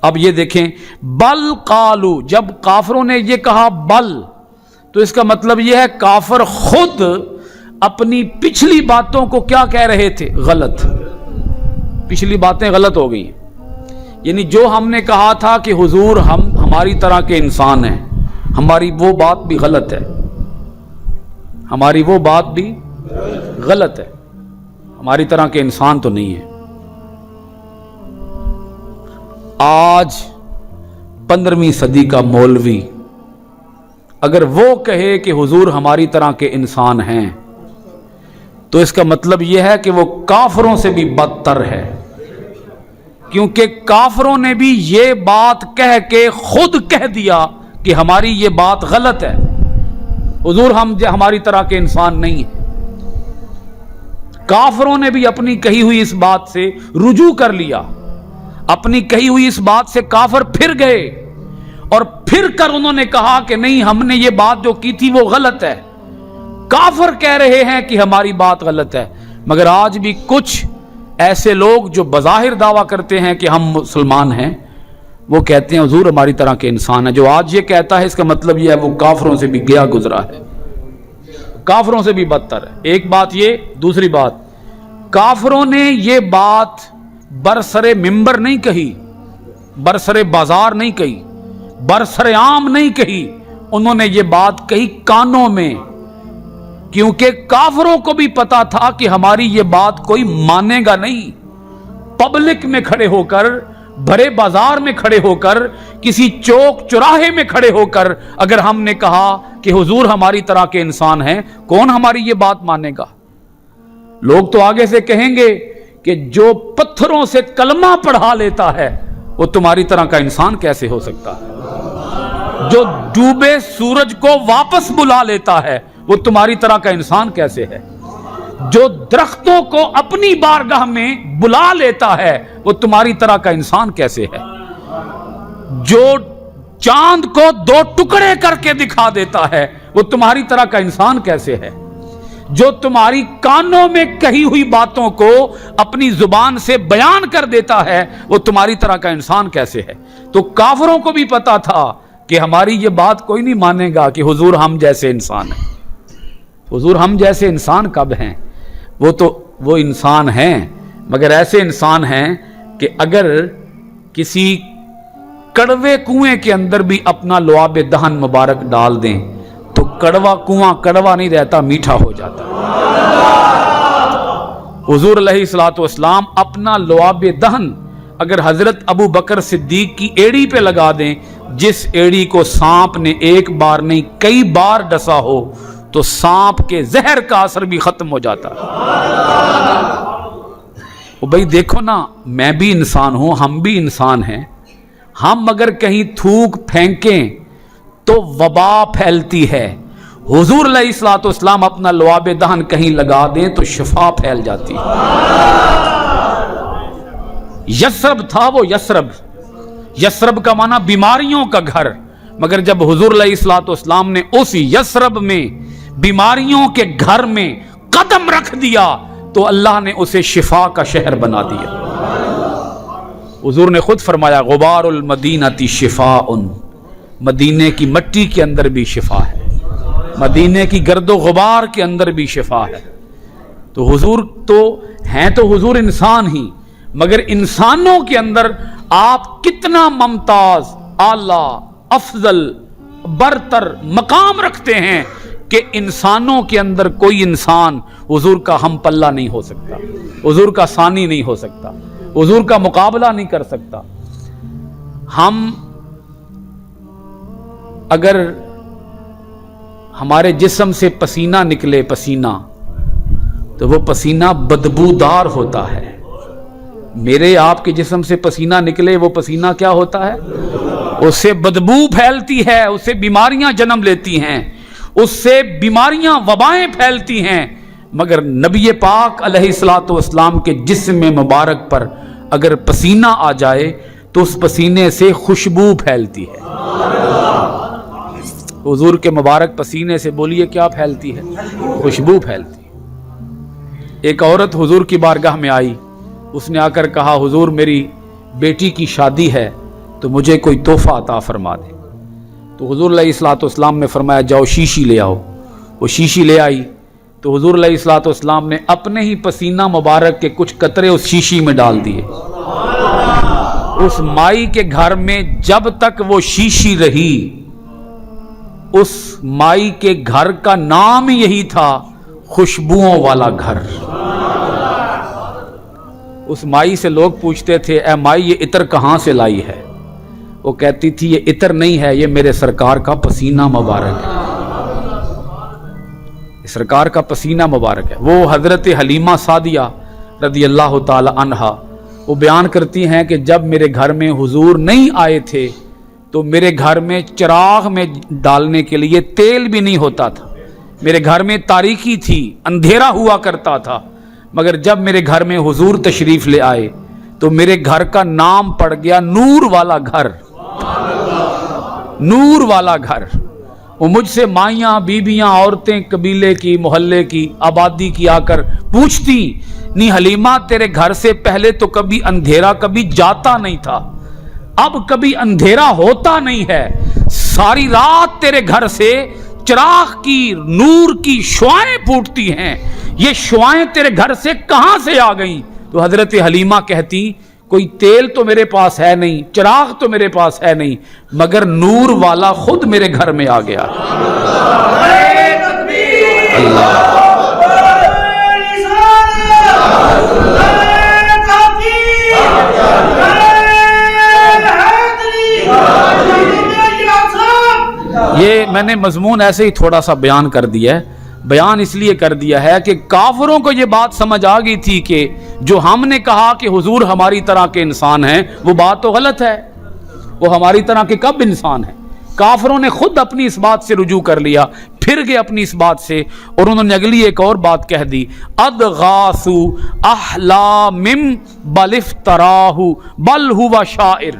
اب یہ دیکھیں، بل قالو، جب کافروں نے یہ کہا بل، تو اس کا مطلب یہ ہے کافر خود اپنی پچھلی باتوں کو کیا کہہ رہے تھے؟ غلط. پچھلی باتیں غلط ہو گئی. یعنی جو ہم نے کہا تھا کہ حضور ہماری طرح کے انسان ہیں، ہماری وہ بات بھی غلط ہے. ہماری وہ بات بھی غلط ہے، ہماری طرح کے انسان تو نہیں ہے. آج 15ویں صدی کا مولوی اگر وہ کہے کہ حضور ہماری طرح کے انسان ہیں، تو اس کا مطلب یہ ہے کہ وہ کافروں سے بھی بدتر ہے، کیونکہ کافروں نے بھی یہ بات کہہ کے خود کہہ دیا کہ ہماری یہ بات غلط ہے، حضور ہماری طرح کے انسان نہیں ہیں. کافروں نے بھی اپنی کہی ہوئی اس بات سے رجوع کر لیا، اپنی کہی ہوئی اس بات سے کافر پھر گئے، اور پھر کر انہوں نے کہا کہ نہیں، ہم نے یہ بات جو کی تھی وہ غلط ہے. کافر کہہ رہے ہیں کہ ہماری بات غلط ہے، مگر آج بھی کچھ ایسے لوگ جو بظاہر دعویٰ کرتے ہیں کہ ہم مسلمان ہیں، وہ کہتے ہیں حضور ہماری طرح کے انسان ہیں. جو آج یہ کہتا ہے اس کا مطلب یہ ہے وہ کافروں سے بھی گیا گزرا ہے، کافروں سے بھی بدتر ہے. ایک بات یہ. دوسری بات، کافروں نے یہ بات برسر ممبر نہیں کہی، برسر بازار نہیں کہی، برسر عام نہیں کہی. انہوں نے یہ بات کہی کانوں میں، کیونکہ کافروں کو بھی پتا تھا کہ ہماری یہ بات کوئی مانے گا نہیں. پبلک میں کھڑے ہو کر، بھرے بازار میں کھڑے ہو کر، کسی چوک چوراہے میں کھڑے ہو کر اگر ہم نے کہا کہ حضور ہماری طرح کے انسان ہیں، کون ہماری یہ بات مانے گا؟ لوگ تو آگے سے کہیں گے کہ جو پتھروں سے کلمہ پڑھا لیتا ہے وہ تمہاری طرح کا انسان کیسے ہو سکتا ہے؟ جو ڈوبے سورج کو واپس بلا لیتا ہے وہ تمہاری طرح کا انسان کیسے ہے؟ جو درختوں کو اپنی بارگاہ میں بلا لیتا ہے وہ تمہاری طرح کا انسان کیسے ہے؟ جو چاند کو 2 ٹکڑے کر کے دکھا دیتا ہے وہ تمہاری طرح کا انسان کیسے ہے؟ جو تمہاری کانوں میں کہی ہوئی باتوں کو اپنی زبان سے بیان کر دیتا ہے وہ تمہاری طرح کا انسان کیسے ہے؟ تو کافروں کو بھی پتا تھا کہ ہماری یہ بات کوئی نہیں مانے گا کہ حضور ہم جیسے انسان ہیں. حضور ہم جیسے انسان کب ہیں؟ وہ انسان ہیں، مگر ایسے انسان ہیں کہ اگر کسی کڑوے کنویں کے اندر بھی اپنا لعاب دہن مبارک ڈال دیں تو کڑوا کنواں کڑوا نہیں رہتا، میٹھا ہو جاتا. حضور علیہ الصلوۃ والسلام اپنا لعاب دہن اگر حضرت ابو بکر صدیق کی ایڑی پہ لگا دیں، جس ایڑی کو سانپ نے ایک بار نہیں کئی بار ڈسا ہو تو سانپ کے زہر کا اثر بھی ختم ہو جاتا. بھئی دیکھو نا، میں بھی انسان ہوں، ہم بھی انسان ہیں. ہم اگر کہیں تھوک پھینکیں تو وبا پھیلتی ہے. حضور علیہ الصلوۃ والسلام اپنا لعاب دہن کہیں لگا دیں تو شفا پھیل جاتی ہے. یثرب تھا وہ، یثرب کا معنی بیماریوں کا گھر، مگر جب حضور علیہ الصلوۃ والسلام نے اس یثرب میں بیماریوں کے گھر میں قدم رکھ دیا تو اللہ نے اسے شفا کا شہر بنا دیا. حضور نے خود فرمایا غبار المدینہ شفاء، مدینے کی مٹی کے اندر بھی شفا ہے، مدینے کی گرد و غبار کے اندر بھی شفا ہے. تو حضور تو ہیں، تو حضور انسان ہی، مگر انسانوں کے اندر آپ کتنا ممتاز، اعلیٰ، افضل، برتر مقام رکھتے ہیں کہ انسانوں کے اندر کوئی انسان حضور کا ہم پلہ نہیں ہو سکتا، حضور کا ثانی نہیں ہو سکتا، حضور کا مقابلہ نہیں کر سکتا. ہم اگر ہمارے جسم سے پسینہ نکلے، پسینہ، تو وہ پسینہ بدبودار ہوتا ہے. میرے آپ کے جسم سے پسینہ نکلے، وہ پسینہ کیا ہوتا ہے؟ اس سے بدبو پھیلتی ہے، اس سے بیماریاں جنم لیتی ہیں، اس سے بیماریاں وبائیں پھیلتی ہیں. مگر نبی پاک علیہ الصلوۃ والسلام کے جسم مبارک پر اگر پسینہ آ جائے تو اس پسینے سے خوشبو پھیلتی ہے. حضور کے مبارک پسینے سے بولیے کیا پھیلتی ہے؟ خوشبو پھیلتی. ایک عورت حضور کی بارگاہ میں آئی، اس نے آ کر کہا حضور میری بیٹی کی شادی ہے، تو مجھے کوئی تحفہ عطا فرما دے۔ تو حضور علیہ الصلوۃ والسلام نے فرمایا جاؤ شیشی لے آؤ۔ وہ شیشی لے آئی تو حضور علیہ الصلوۃ والسلام نے اپنے ہی پسینہ مبارک کے کچھ قطرے اس شیشی میں ڈال دیے۔ اس مائی کے گھر میں جب تک وہ شیشی رہی، اس مائی کے گھر کا نام یہی تھا، خوشبوؤں والا گھر۔ اس مائی سے لوگ پوچھتے تھے اے مائی یہ عطر کہاں سے لائی ہے؟ وہ کہتی تھی یہ عطر نہیں ہے، یہ میرے سرکار کا پسینہ مبارک ہے، سرکار کا پسینہ مبارک ہے۔ وہ حضرت حلیمہ سعدیہ رضی اللہ تعالی عنہا وہ بیان کرتی ہیں کہ جب میرے گھر میں حضور نہیں آئے تھے تو میرے گھر میں چراغ میں ڈالنے کے لیے تیل بھی نہیں ہوتا تھا، میرے گھر میں تاریکی تھی، اندھیرا ہوا کرتا تھا، مگر جب میرے گھر میں حضور تشریف لے آئے تو میرے گھر کا نام پڑ گیا نور والا گھر، نور والا گھر۔ وہ مجھ سے مائیاں، بیبیاں، عورتیں قبیلے کی، محلے کی، آبادی کی آ کر پوچھتی نہیں حلیمہ تیرے گھر سے پہلے تو کبھی اندھیرا کبھی جاتا نہیں تھا، اب کبھی اندھیرا ہوتا نہیں ہے، ساری رات تیرے گھر سے چراغ کی نور کی شعائیں پھوٹتی ہیں، یہ شعائیں تیرے گھر سے کہاں سے آ گئیں؟ تو حضرت حلیمہ کہتی کوئی تیل تو میرے پاس ہے نہیں، چراغ تو میرے پاس ہے نہیں، مگر نور والا خود میرے گھر میں آ گیا۔ اللہ یہ میں نے مضمون ایسے ہی تھوڑا سا بیان کر دیا ہے، بیان اس لیے کر دیا ہے کہ کافروں کو یہ بات سمجھ آ گئی تھی کہ جو ہم نے کہا کہ حضور ہماری طرح کے انسان ہیں وہ بات تو غلط ہے، وہ ہماری طرح کے کب انسان ہیں؟ کافروں نے خود اپنی اس بات سے رجوع کر لیا، پھر گئے اپنی اس بات سے، اور انہوں نے اگلی ایک اور بات کہہ دی، اضغاث احلام بل افتراہ بل هو شاعر۔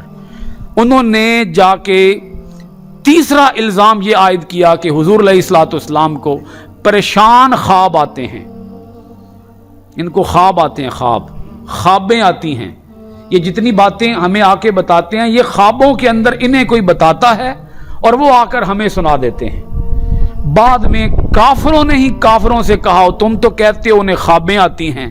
انہوں نے جا کے تیسرا الزام یہ عائد کیا کہ حضور علیہ الصلوۃ والسلام کو پریشان خواب آتے ہیں، ان کو خواب آتے ہیں، خوابیں آتی ہیں، یہ جتنی باتیں ہمیں آ کے بتاتے ہیں یہ خوابوں کے اندر انہیں کوئی بتاتا ہے اور وہ آ کر ہمیں سنا دیتے ہیں۔ بعد میں کافروں نے ہی کافروں سے کہا تم تو کہتے ہو انہیں خوابیں آتی ہیں،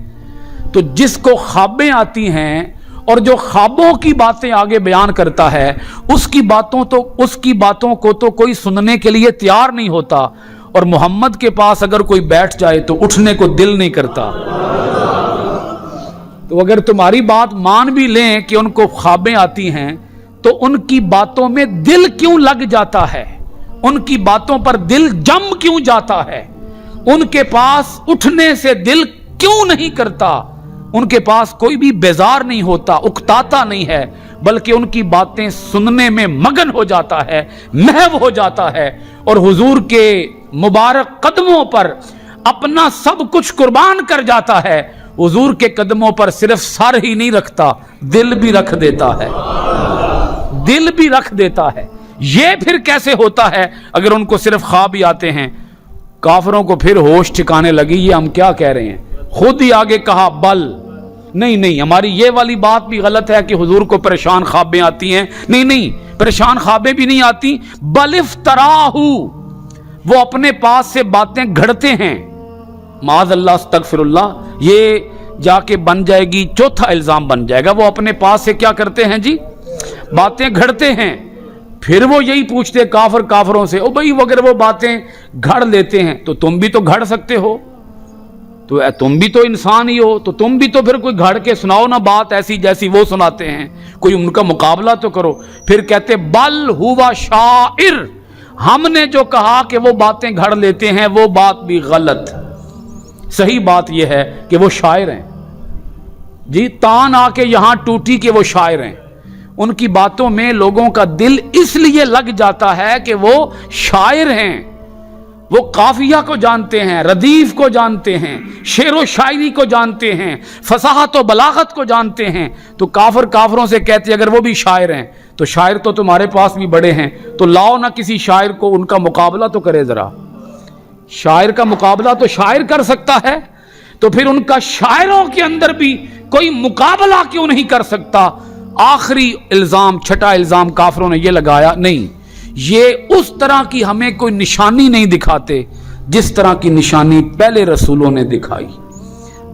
تو جس کو خوابیں آتی ہیں اور جو خوابوں کی باتیں آگے بیان کرتا ہے اس کی باتوں کو تو کوئی سننے کے لیے تیار نہیں ہوتا، اور محمد کے پاس اگر کوئی بیٹھ جائے تو اٹھنے کو دل نہیں کرتا۔ تو اگر تمہاری بات مان بھی لیں کہ ان کو خوابیں آتی ہیں تو ان کی باتوں میں دل کیوں لگ جاتا ہے، ان کی باتوں پر دل جم کیوں جاتا ہے، ان کے پاس اٹھنے سے دل کیوں نہیں کرتا، ان کے پاس کوئی بھی بیزار نہیں ہوتا، اکتاتا نہیں ہے، بلکہ ان کی باتیں سننے میں مگن ہو جاتا ہے، محو ہو جاتا ہے، اور حضور کے مبارک قدموں پر اپنا سب کچھ قربان کر جاتا ہے۔ حضور کے قدموں پر صرف سر ہی نہیں رکھتا، دل بھی رکھ دیتا ہے، دل بھی رکھ دیتا ہے۔ یہ پھر کیسے ہوتا ہے اگر ان کو صرف خواب ہی آتے ہیں؟ کافروں کو پھر ہوش ٹھکانے لگی، یہ ہم کیا کہہ رہے ہیں؟ خود ہی آگے کہا بل، نہیں ہماری یہ والی بات بھی غلط ہے کہ حضور کو پریشان خوابیں آتی ہیں، نہیں پریشان خوابیں بھی نہیں آتی، بل افتراہ، وہ اپنے پاس سے باتیں گھڑتے ہیں، معاذ اللہ استغفر اللہ، یہ جا کے بن جائے گی چوتھا الزام بن جائے گا، وہ اپنے پاس سے کیا کرتے ہیں جی؟ باتیں گھڑتے ہیں۔ پھر وہ یہی پوچھتے کافروں سے، او بھائی اگر وہ باتیں گھڑ لیتے ہیں تو تم بھی تو گھڑ سکتے ہو، تو تم بھی تو انسان ہی ہو، تو تم بھی تو پھر کوئی گھڑ کے سناؤ نا بات ایسی جیسی وہ سناتے ہیں، کوئی ان کا مقابلہ تو کرو۔ پھر کہتے بل ہوا شاعر، ہم نے جو کہا کہ وہ باتیں گھڑ لیتے ہیں وہ بات بھی غلط، صحیح بات یہ ہے کہ وہ شاعر ہیں جی، تان آ کے یہاں ٹوٹی کہ وہ شاعر ہیں، ان کی باتوں میں لوگوں کا دل اس لیے لگ جاتا ہے کہ وہ شاعر ہیں، وہ قافیہ کو جانتے ہیں، ردیف کو جانتے ہیں، شعر و شاعری کو جانتے ہیں، فصاحت و بلاغت کو جانتے ہیں۔ تو کافروں سے کہتے اگر وہ بھی شاعر ہیں تو شاعر تو تمہارے پاس بھی بڑے ہیں، تو لاؤ نہ کسی شاعر کو، ان کا مقابلہ تو کرے ذرا، شاعر کا مقابلہ تو شاعر کر سکتا ہے، تو پھر ان کا شاعروں کے اندر بھی کوئی مقابلہ کیوں نہیں کر سکتا؟ آخری الزام، چھٹا الزام کافروں نے یہ لگایا، نہیں یہ اس طرح کی ہمیں کوئی نشانی نہیں دکھاتے جس طرح کی نشانی پہلے رسولوں نے دکھائی۔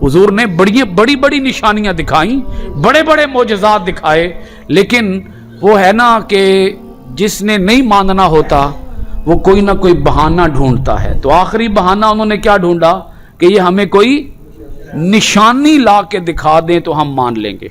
حضور نے بڑی بڑی نشانیاں دکھائیں، بڑے بڑے معجزات دکھائے، لیکن وہ ہے نا کہ جس نے نہیں ماننا ہوتا وہ کوئی نہ کوئی بہانہ ڈھونڈتا ہے۔ تو آخری بہانہ انہوں نے کیا ڈھونڈا کہ یہ ہمیں کوئی نشانی لا کے دکھا دیں تو ہم مان لیں گے۔